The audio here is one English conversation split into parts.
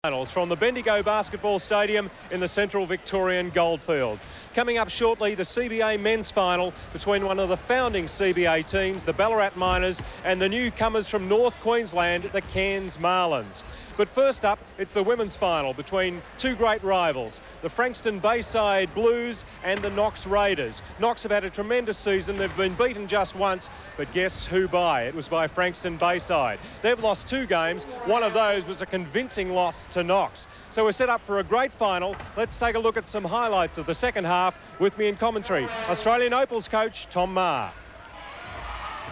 Finals from the Bendigo Basketball Stadium in the Central Victorian Goldfields. Coming up shortly, the CBA men's final between one of the founding CBA teams, the Ballarat Miners, and the newcomers from North Queensland, the Cairns Marlins. But first up, it's the women's final between two great rivals, the Frankston Bayside Blues and the Knox Raiders. Knox have had a tremendous season. They've been beaten just once, but guess who by? It was by Frankston Bayside. They've lost two games. One of those was a convincing loss to Knox. So we're set up for a great final. Let's take a look at some highlights of the second half. With me in commentary, Australian Opals coach Tom Maher.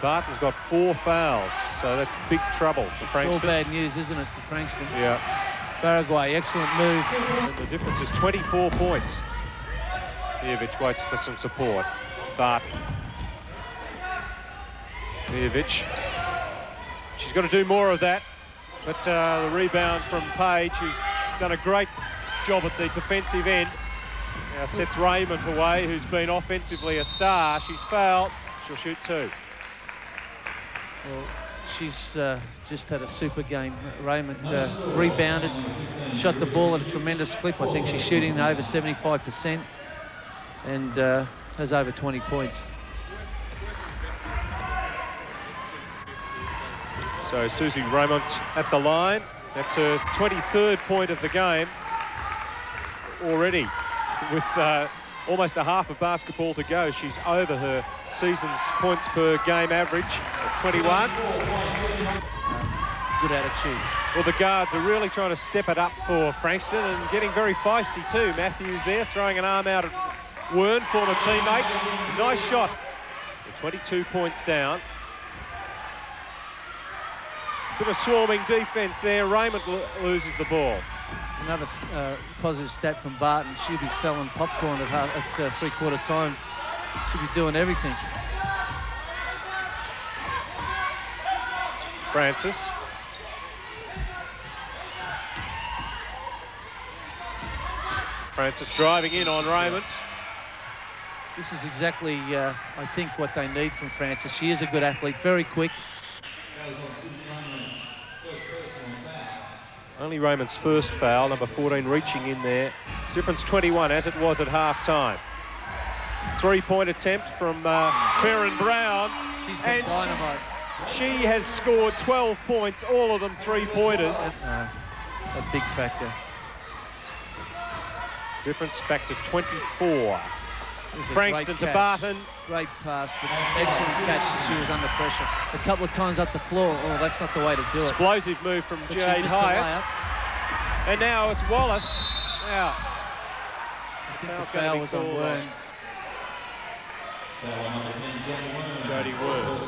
Barton's got 4 fouls, so that's big trouble for Frankston. It's all bad news, isn't it, for Frankston? Yeah. Paraguay, excellent move. And the difference is 24 points. Mijovic waits for some support. Barton. Mijovic. She's got to do more of that. But the rebound from Page, who's done a great job at the defensive end. Now sets Raymond away, who's been offensively a star. She's fouled. She'll shoot 2. Well, she's just had a super game. Raymond rebounded, shot the ball at a tremendous clip. I think she's shooting over 75% and has over 20 points. So Susie Raymond at the line. That's her 23rd point of the game already. With almost a half of basketball to go, she's over her season's points per game average of 21. Good attitude. Well, the guards are really trying to step it up for Frankston and getting very feisty too. Matthews there throwing an arm out at Wern, former teammate. Nice shot. They're 22 points down. Bit of swarming defence there. Raymond loses the ball. Another positive stat from Barton. She'll be selling popcorn at three-quarter time. She'll be doing everything. Francis. Francis driving in on Raymond. This is exactly, I think, what they need from Francis. She is a good athlete, very quick. Only Raymond's first foul, number 14 reaching in there. Difference 21 as it was at half-time. 3-point attempt from Farron Brown. She's been dynamite. She has scored 12 points, all of them 3-pointers. A big factor. Difference back to 24. Frankston to Barton. Great pass, but excellent catch because she was under pressure. A couple of times up the floor. Oh, that's not the way to do it. Explosive move from Jade Hyatt. And now it's Wallace. Now, I think the foul was on Wern. Jodie Wern.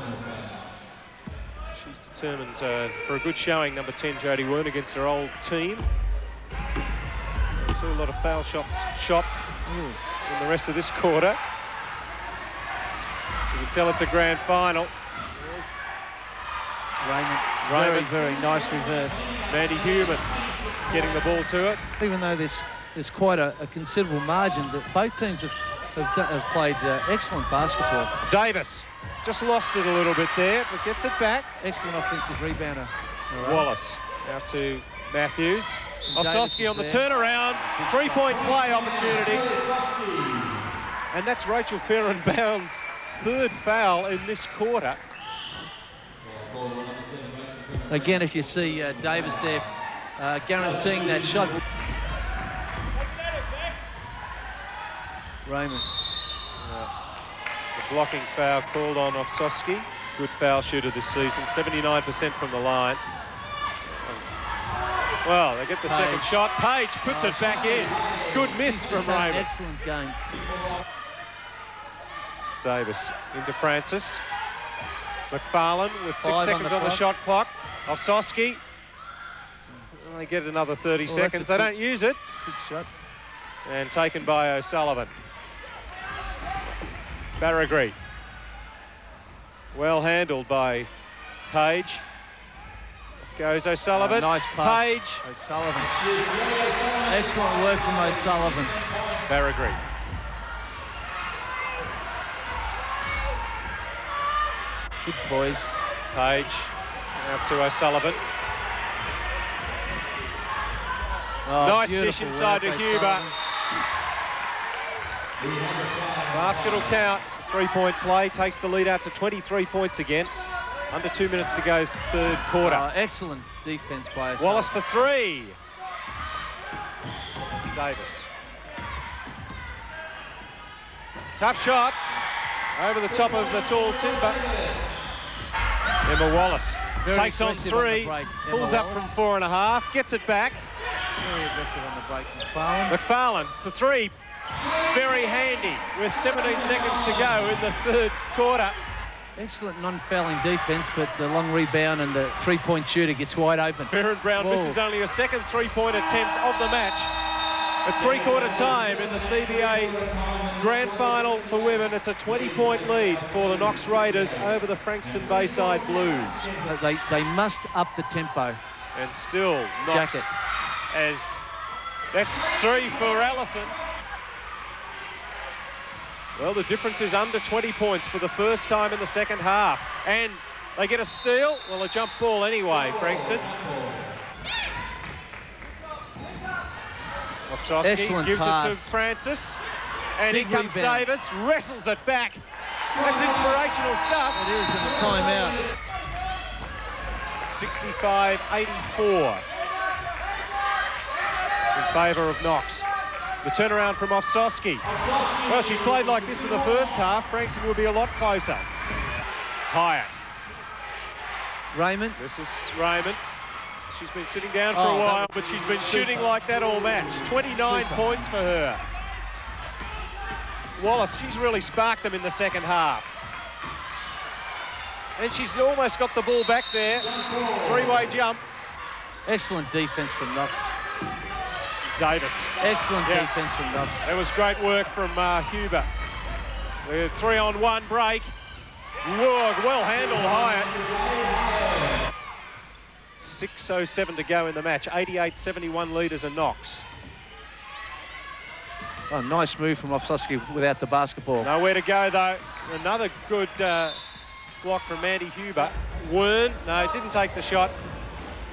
She's determined for a good showing, number 10, Jodie Wern, against her old team. We saw a lot of foul shots shot in the rest of this quarter. You can tell it's a grand final. Raymond, very nice reverse. Mandy Human getting the ball to it. Even though there's quite a considerable margin, that both teams have played excellent basketball. Davis just lost it a little bit there, but gets it back. Excellent offensive rebounder. Wallace out to Matthews. Osowski on the turnaround. 3-point play opportunity. And that's Rachel Farron-Brown's 3rd foul in this quarter. Again, if you see Davis there guaranteeing that shot. Raymond. The blocking foul called on Osowski. Good foul shooter this season, 79% from the line. Well, they get the second shot. Page puts it back in. Good miss from Raymond. Excellent game. Davis into Francis. McFarlane with 6 seconds on the shot clock. Osowski. They get another 30 seconds. They don't use it. Good shot. And taken by O'Sullivan. Baragry. Well handled by Page. Off goes O'Sullivan. Nice pass. Page. O'Sullivan. Excellent work from O'Sullivan. Baragry. Good poise. Page out to O'Sullivan. Oh, nice dish inside to Huber. Basket will count. Three-point play takes the lead out to 23 points again. Under 2 minutes to go, third quarter. Oh, excellent defense by us. Wallace for three. Davis. Tough shot. Over the top of the tall timber. Emma Wallace takes on three. Pulls up from 4.5. Gets it back. Very aggressive on the break. McFarlane. McFarlane for three. Very handy with 17 seconds to go in the third quarter. Excellent non-fouling defense, but the long rebound and the three-point shooter gets wide open. Farron Brown misses only a second three-point attempt of the match. At three-quarter time in the CBA Grand Final for women, it's a 20-point lead for the Knox Raiders over the Frankston Bayside Blues. They must up the tempo. And still Knox Jacket. As that's three for Allison. Well, the difference is under 20 points for the first time in the second half. And they get a steal. Well, a jump ball anyway, Frankston. Offsowski gives pass. it to Francis. And Big here comes rebound. Davis, wrestles it back. That's inspirational stuff. It is in the timeout. 65-84 in favour of Knox. The turnaround from Offsowski. Well, she played like this in the first half. Frankston will be a lot closer. Hyatt. Raymond. This is Raymond. She's been sitting down for a while, but she's been shooting like that all match. 29 points for her. Wallace, she's really sparked them in the second half. And she's almost got the ball back there. Three-way jump. Excellent defense from Knox. Davis. Excellent defense from Knox. That was great work from Huber. The 3-on-1 break. Whoa, well handled, Hyatt. 6:07 to go in the match. 88-71 lead as a Knox. Oh, nice move from Offsowski without the basketball. Nowhere to go, though. Another good block from Mandy Huber. Wern, no, didn't take the shot.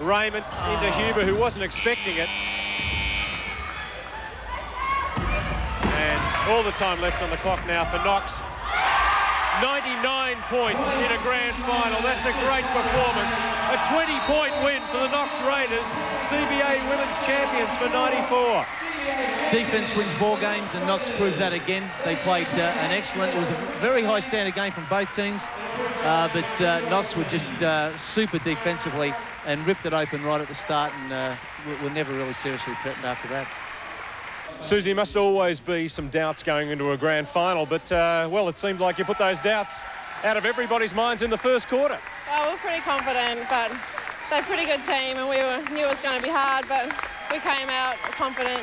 Raymond into Huber, who wasn't expecting it. And all the time left on the clock now for Knox. 99 points in a grand final. That's a great performance. A 20-point win for the Knox Raiders, CBA Women's Champions for 94. Defense wins ball games, and Knox proved that again. They played an excellent, it was a very high standard game from both teams, but Knox were just super defensively and ripped it open right at the start, and were never really seriously threatened after that. Susie, must always be some doubts going into a grand final, but, well, it seemed like you put those doubts out of everybody's minds in the first quarter. Well, we're pretty confident, but they're a pretty good team, and we knew it was going to be hard, but we came out confident.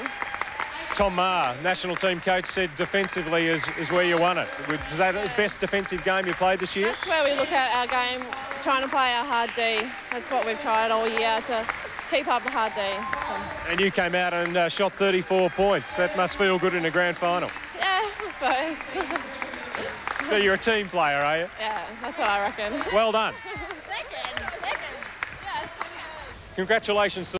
Tom Maher, national team coach, said defensively is where you won it. Is that the best defensive game you played this year? That's where we look at our game, trying to play our hard D. That's what we've tried all year, to keep up the hard D. So. And you came out and shot 34 points. That must feel good in a grand final. Yeah, I suppose. So you're a team player, are you? Yeah, that's what I reckon. Well done. Second. Yeah, it's Congratulations to